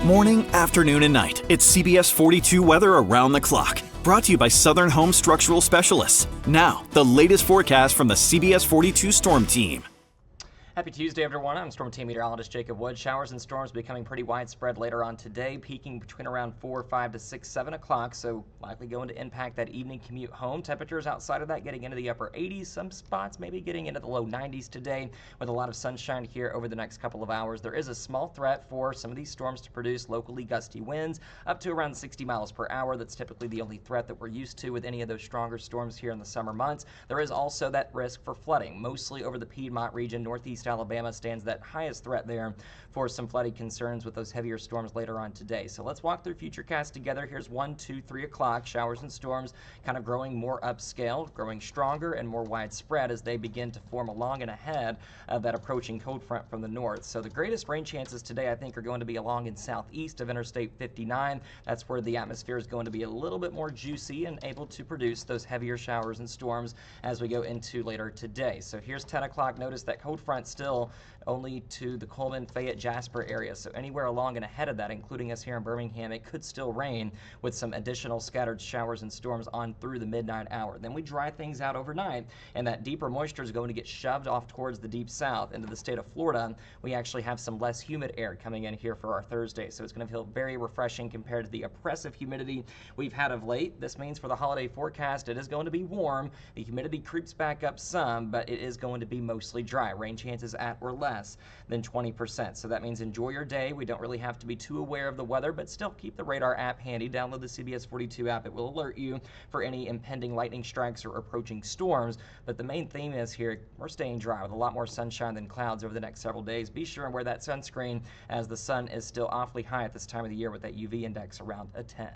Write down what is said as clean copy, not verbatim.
Morning, afternoon, and night. It's CBS 42 weather around the clock. Brought to you by Southern Home Structural Specialists. Now, the latest forecast from the CBS 42 Storm Team. Happy Tuesday, everyone. I'm Storm Team Meteorologist Jacob Woods. Showers and storms becoming pretty widespread later on today, peaking between around 4, 5 to 6, 7 o'clock, so likely going to impact that evening commute home. Temperatures outside of that getting into the upper 80s, some spots maybe getting into the low 90s today with a lot of sunshine here over the next couple of hours. There is a small threat for some of these storms to produce locally gusty winds up to around 60 miles per hour. That's typically the only threat that we're used to with any of those stronger storms here in the summer months. There is also that risk for flooding, mostly over the Piedmont region. Northeast Alabama stands that highest threat there for some flooding concerns with those heavier storms later on today. So let's walk through Futurecast together. Here's 1, 2, 3 o'clock. Showers and storms kind of growing more upscale, growing stronger and more widespread as they begin to form along and ahead of that approaching cold front from the north. So the greatest rain chances today, I think, are going to be along in southeast of Interstate 59. That's where the atmosphere is going to be a little bit more juicy and able to produce those heavier showers and storms as we go into later today. So here's 10 o'clock. Notice that cold front still only to the Coleman, Fayette, Jasper area. So anywhere along and ahead of that, including us here in Birmingham, it could still rain with some additional scattered showers and storms on through the midnight hour. Then we dry things out overnight, and that deeper moisture is going to get shoved off towards the deep south into the state of Florida. We actually have some less humid air coming in here for our Thursday, so it's going to feel very refreshing compared to the oppressive humidity we've had of late. This means for the holiday forecast, it is going to be warm. The humidity creeps back up some, but it is going to be mostly dry. Rain chances at or less than 20%. So that means enjoy your day. We don't really have to be too aware of the weather, but still keep the radar app handy. Download the CBS 42 app. It will alert you for any impending lightning strikes or approaching storms. But the main theme is here, we're staying dry with a lot more sunshine than clouds over the next several days. Be sure and wear that sunscreen as the sun is still awfully high at this time of the year with that UV index around a 10.